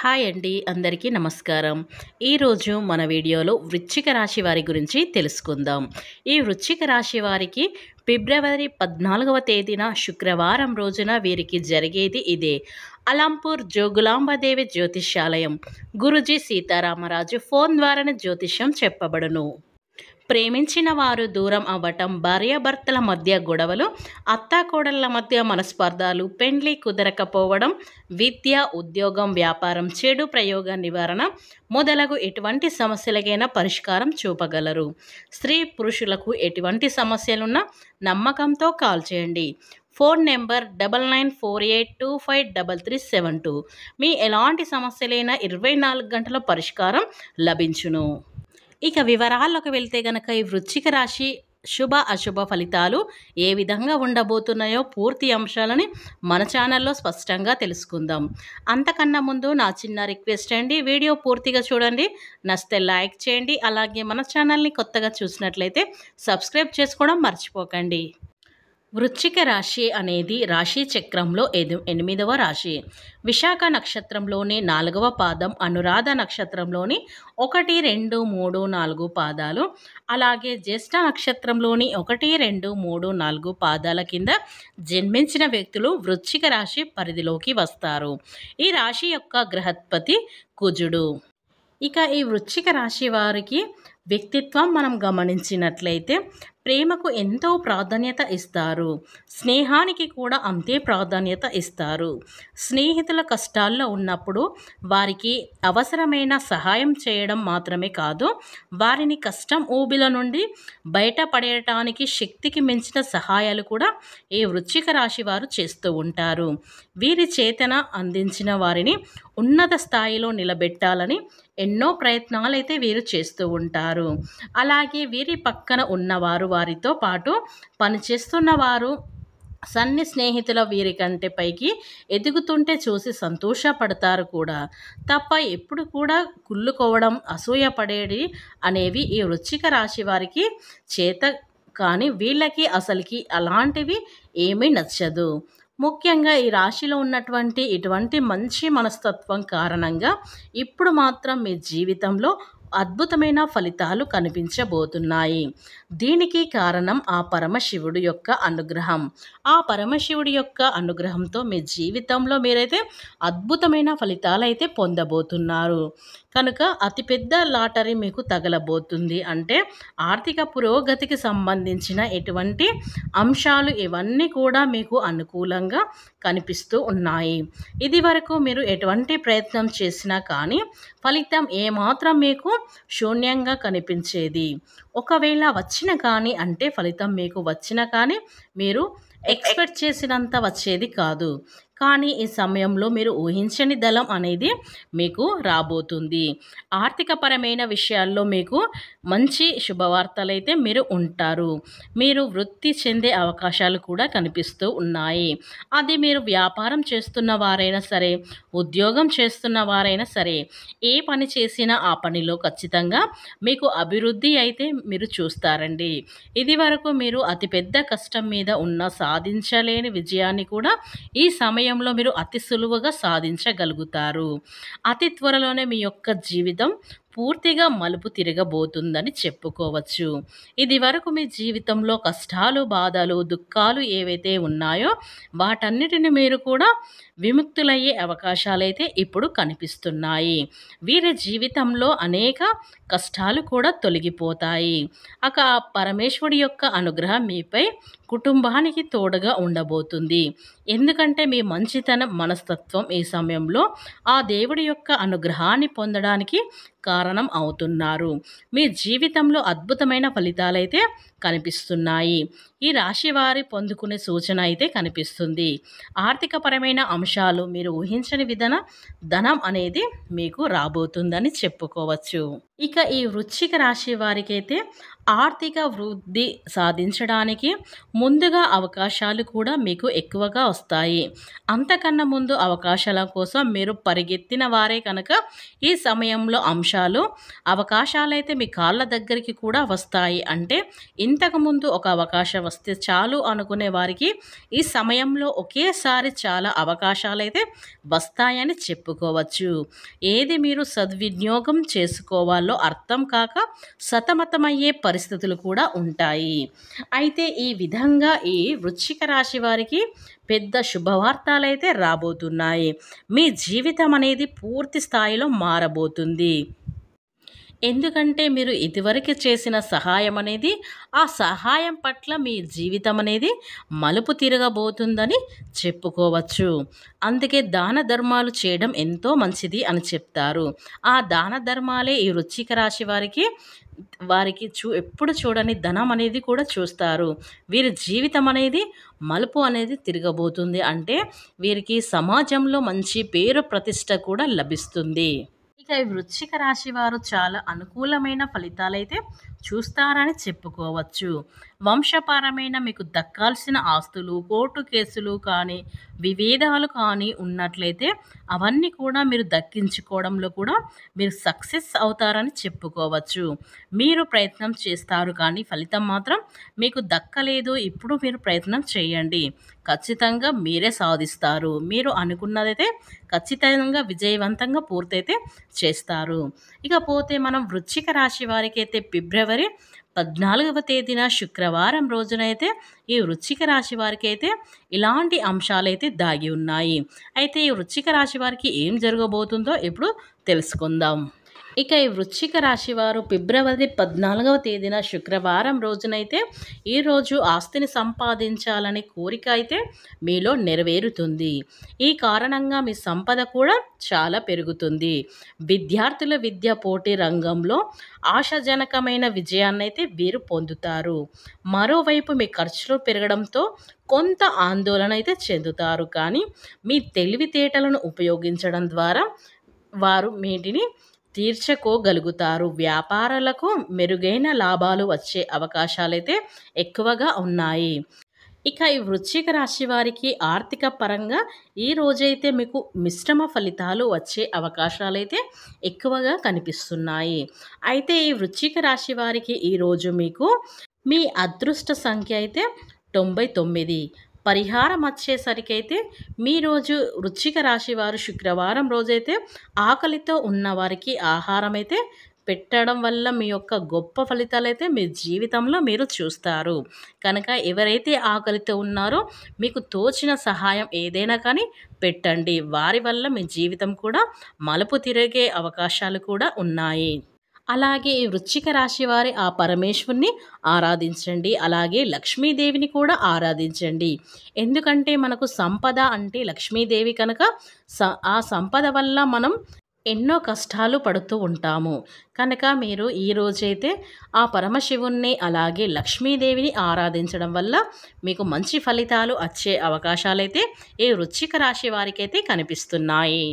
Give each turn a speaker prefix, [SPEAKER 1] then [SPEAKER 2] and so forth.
[SPEAKER 1] Hi అండి, అందరికీ నమస్కారం. ఈరోజు మన వీడియోలో వృశ్చిక రాశి వారి గురించి తెలుసుకుందాం. ఈ వృశ్చిక రాశి వారికి ఫిబ్రవరి 14వ తేదీన శుక్రవారం రోజున వీరికి జరిగేది ఇదే. అలంపూర్ జోగులాంబదేవి జ్యోతిష్యాలయం గురుజీ సీతారామరాజు ఫోన్ ద్వారానే జ్యోతిష్యం చెప్పబడును. ప్రేమించిన వారు దూరం అవ్వటం, భార్యాభర్తల మధ్య గొడవలు, అత్తాకోడళ్ల మధ్య మనస్పర్ధాలు, పెండ్లి కుదరకపోవడం, విద్య, ఉద్యోగం, వ్యాపారం, చెడు ప్రయోగ నివారణ మొదలగు ఎటువంటి సమస్యలకైనా పరిష్కారం చూపగలరు. స్త్రీ పురుషులకు ఎటువంటి సమస్యలున్నా నమ్మకంతో కాల్ చేయండి. Phone number 9948253372. మీ ఎలాంటి సమస్యలైనా 24 గంటల పరిష్కారం లభించును. ఇక వివరాల్లోకి వెళ్తే గనక ఈ వృశ్చిక రాశి శుభ అశుభ ఫలితాలు ఏ విధంగా ఉండబోతున్నాయో పూర్తి అంశాలని మన ఛానల్లో స్పష్టంగా తెలుసుకుందాం. అంతకన్నా ముందు నా చిన్న రిక్వెస్ట్ అండి, వీడియో పూర్తిగా చూడండి, నచ్చితే లైక్ చేయండి. అలాగే మన ఛానల్ని కొత్తగా చూసినట్లయితే సబ్స్క్రైబ్ చేసుకోవడం మర్చిపోకండి. వృశ్చిక రాశి అనేది రాశి చక్రంలో 8వ రాశి. విశాఖ నక్షత్రంలోని 4వ పాదం, అనురాధ నక్షత్రంలోని 1, 2, 3, 4 పాదాలు, అలాగే జ్యేష్ఠ నక్షత్రంలోని 1, 2, 3, 4 పాదాల కింద జన్మించిన వ్యక్తులు వృశ్చిక రాశి పరిధిలోకి వస్తారు. ఈ రాశి యొక్క గ్రహాధిపతి కుజుడు. ఇక ఈ వృశ్చిక రాశి వారికి వ్యక్తిత్వం మనం గమనించినట్లయితే ప్రేమకు ఎంతో ప్రాధాన్యత ఇస్తారు. స్నేహానికి కూడా అంతే ప్రాధాన్యత ఇస్తారు. స్నేహితుల కష్టాల్లో ఉన్నప్పుడు వారికి అవసరమైన సహాయం చేయడం మాత్రమే కాదు, వారిని కష్టం ఊబిల నుండి బయటపడేయటానికి శక్తికి మించిన సహాయాలు కూడా ఈ వృశ్చిక రాశి వారు చేస్తూ ఉంటారు. వీరి చేతన అందించిన వారిని ఉన్నత స్థాయిలో నిలబెట్టాలని ఎన్నో ప్రయత్నాలైతే వీరు చేస్తూ ఉంటారు. అలాగే వీరి పక్కన ఉన్నవారు, వారితో పాటు పనిచేస్తున్న వారు, సన్ని స్నేహితుల వీరికంటే పైకి ఎదుగుతుంటే చూసి సంతోషపడతారు కూడా తప్ప ఎప్పుడు కూడా కుళ్ళుకోవడం, అసూయపడేది అనేవి ఈ వృశ్చిక రాశి వారికి చేత కానీ వీళ్ళకి అసలుకి అలాంటివి ఏమీ నచ్చదు. ముఖ్యంగా ఈ రాశిలో ఉన్నటువంటి ఇటువంటి మంచి మనస్తత్వం కారణంగా ఇప్పుడు మాత్రం మీ జీవితంలో అద్భుతమైన ఫలితాలు కనిపించబోతున్నాయి. దీనికి కారణం ఆ పరమశివుడి యొక్క అనుగ్రహం. ఆ పరమశివుడి యొక్క అనుగ్రహంతో మీ జీవితంలో మీరైతే అద్భుతమైన ఫలితాలు అయితే పొందబోతున్నారు. కనుక అతిపెద్ద లాటరీ మీకు తగలబోతుంది. అంటే ఆర్థిక పురోగతికి సంబంధించిన ఎటువంటి అంశాలు ఇవన్నీ కూడా మీకు అనుకూలంగా కనిపిస్తూ ఉన్నాయి. ఇది వరకు మీరు ఎటువంటి ప్రయత్నం చేసినా కానీ ఫలితం ఏమాత్రం మీకు శూన్యంగా కనిపించేది. ఒకవేళ వచ్చిన కానీ అంటే ఫలితం మీకు వచ్చిన కానీ మీరు ఎక్స్పెక్ట్ చేసినంత వచ్చేది కాదు. కానీ ఈ సమయంలో మీరు ఊహించని ధనం అనేది మీకు రాబోతుంది. ఆర్థికపరమైన విషయాల్లో మీకు మంచి శుభవార్తలైతే మీరు ఉంటారు. మీరు వృద్ధి చెందే అవకాశాలు కూడా కనిపిస్తూ ఉన్నాయి. అది మీరు వ్యాపారం చేస్తున్న వారైనా సరే, ఉద్యోగం చేస్తున్న వారైనా సరే, ఏ పని చేసినా ఆ పనిలో ఖచ్చితంగా మీకు అభివృద్ధి అయితే మీరు చూస్తారండి. ఇది వరకు మీరు అతిపెద్ద కష్టం మీద ఉన్న సాధించలేని విజయాన్ని కూడా ఈ సమయంలో మీరు అతి సులువుగా సాధించగలుగుతారు. అతి త్వరలోనే మీ యొక్క జీవితం పూర్తిగా మలుపు తిరగబోతుందని చెప్పుకోవచ్చు. ఇది వరకు మీ జీవితంలో కష్టాలు, బాధలు, దుఃఖాలు ఏవైతే ఉన్నాయో వాటన్నిటిని మీరు కూడా విముక్తులయ్యే అవకాశాలైతే ఇప్పుడు కనిపిస్తున్నాయి. వీరి జీవితంలో అనేక కష్టాలు కూడా తొలగిపోతాయి. పరమేశ్వరుడి యొక్క అనుగ్రహం మీపై, కుటుంబానికి తోడుగా ఉండబోతుంది. ఎందుకంటే మీ మంచితనం, మనస్తత్వం ఈ సమయంలో ఆ దేవుడి యొక్క అనుగ్రహాన్ని పొందడానికి కారణం అవుతున్నారు. మీ జీవితంలో అద్భుతమైన ఫలితాలైతే కనిపిస్తున్నాయి. ఈ రాశి వారి పొందుకునే సూచన అయితే కనిపిస్తుంది. ఆర్థికపరమైన అంశాలు మీరు ఊహించని ధనం అనేది మీకు రాబోతుందని చెప్పుకోవచ్చు. ఇక ఈ వృశ్చిక రాశి వారికైతే ఆర్థిక వృద్ధి సాధించడానికి ముందుగా అవకాశాలు కూడా మీకు ఎక్కువగా వస్తాయి. అంతకన్నా ముందు అవకాశాల కోసం మీరు పరిగెత్తిన వారే కనుక ఈ సమయంలో అవకాశాలైతే మీ కాళ్ళ దగ్గరికి కూడా వస్తాయి. అంటే ఇంతకుముందు ఒక అవకాశం వస్తే చాలు అనుకునే వారికి ఈ సమయంలో ఒకేసారి చాలా అవకాశాలైతే వస్తాయని చెప్పుకోవచ్చు. ఏది మీరు సద్వినియోగం చేసుకోవాలో అర్థం కాక సతమతమయ్యే పరిస్థితులు కూడా ఉంటాయి. అయితే ఈ విధంగా ఈ వృశ్చిక రాశి వారికి పెద్ద శుభవార్తలైతే రాబోతున్నాయి. మీ జీవితం అనేది పూర్తి స్థాయిలో మారబోతుంది. ఎందుకంటే మీరు ఇదివరకు చేసిన సహాయం అనేది ఆ సహాయం పట్ల మీ జీవితం అనేది మలుపు తిరగబోతుందని చెప్పుకోవచ్చు. అందుకే దాన ధర్మాలు చేయడం ఎంతో మంచిది అని చెప్తారు. ఆ దాన ధర్మాలే ఈ వృశ్చిక రాశి వారికి ఎప్పుడు చూడని ధనం అనేది కూడా చూస్తారు. వీరి జీవితం అనేది మలుపు అనేది తిరగబోతుంది. అంటే వీరికి సమాజంలో మంచి పేరు ప్రతిష్ట కూడా లభిస్తుంది. ఇక ఈ వృశ్చిక రాశి వారు చాలా అనుకూలమైన ఫలితాలైతే చూస్తారని చెప్పుకోవచ్చు. వంశపరమైన మీకు దక్కాల్సిన ఆస్తులు, కోర్టు కేసులు కానీ, విభేదాలు కానీ ఉన్నట్లయితే అవన్నీ కూడా మీరు దక్కించుకోవడంలో కూడా మీరు సక్సెస్ అవుతారని చెప్పుకోవచ్చు. మీరు ప్రయత్నం చేస్తారు కానీ ఫలితం మాత్రం మీకు దక్కలేదు. ఇప్పుడు మీరు ప్రయత్నం చేయండి, ఖచ్చితంగా మీరే సాధిస్తారు. మీరు అనుకున్నదైతే ఖచ్చితంగా విజయవంతంగా పూర్తయితే చేస్తారు. ఇకపోతే మనం వృశ్చిక రాశి వారికి అయితే ఫిబ్రవరి 14వ తేదీన శుక్రవారం రోజునైతే ఈ వృశ్చిక రాశి వారికి అయితే ఇలాంటి అంశాలైతే దాగి ఉన్నాయి. అయితే ఈ వృశ్చిక రాశి వారికి ఏం జరగబోతుందో ఇప్పుడు తెలుసుకుందాం. ఇక ఈ వృశ్చిక రాశి వారు ఫిబ్రవరి 14వ తేదీన శుక్రవారం రోజునైతే ఈరోజు ఆస్తిని సంపాదించాలనే కోరిక అయితే మీలో నెరవేరుతుంది. ఈ కారణంగా మీ సంపద కూడా చాలా పెరుగుతుంది. విద్యార్థుల విద్యా పోటీ రంగంలో ఆశాజనకమైన విజయాన్ని అయితే వీరు పొందుతారు. మరోవైపు మీ ఖర్చులు పెరగడంతో కొంత ఆందోళన అయితే చెందుతారు. కానీ మీ తెలివితేటలను ఉపయోగించడం ద్వారా వారు వీటిని తీర్చుకోగలుగుతారు. వ్యాపారాలకు మెరుగైన లాభాలు వచ్చే అవకాశాలైతే ఎక్కువగా ఉన్నాయి. ఇక ఈ వృశ్చిక రాశి వారికి ఆర్థిక పరంగా ఈ రోజైతే మీకు మిశ్రమ ఫలితాలు వచ్చే అవకాశాలైతే ఎక్కువగా కనిపిస్తున్నాయి. అయితే ఈ వృశ్చిక రాశి వారికి ఈరోజు మీకు మీ అదృష్ట సంఖ్య అయితే 99. పరిహారం వచ్చేసరికి అయితే మీ రోజు వృశ్చిక రాశి వారు శుక్రవారం రోజైతే ఆకలితో ఉన్నవారికి ఆహారం అయితే పెట్టడం వల్ల మీ యొక్క గొప్ప ఫలితాలైతే మీ జీవితంలో మీరు చూస్తారు. కనుక ఎవరైతే ఆకలితో ఉన్నారో మీకు తోచిన సహాయం ఏదైనా కానీ పెట్టండి. వారి వల్ల మీ జీవితం కూడా మలుపు తిరిగే అవకాశాలు కూడా ఉన్నాయి. అలాగే ఈ వృశ్చిక రాశి వారి ఆ పరమేశ్వరుని ఆరాధించండి. అలాగే లక్ష్మీదేవిని కూడా ఆరాధించండి. ఎందుకంటే మనకు సంపద అంటే లక్ష్మీదేవి కనుక ఆ సంపద వల్ల మనం ఎన్నో కష్టాలు పడుతూ ఉంటాము. కనుక మీరు ఈ రోజైతే ఆ పరమశివుణ్ణి అలాగే లక్ష్మీదేవిని ఆరాధించడం వల్ల మీకు మంచి ఫలితాలు వచ్చే అవకాశాలైతే ఈ వృశ్చిక రాశి వారికైతే కనిపిస్తున్నాయి.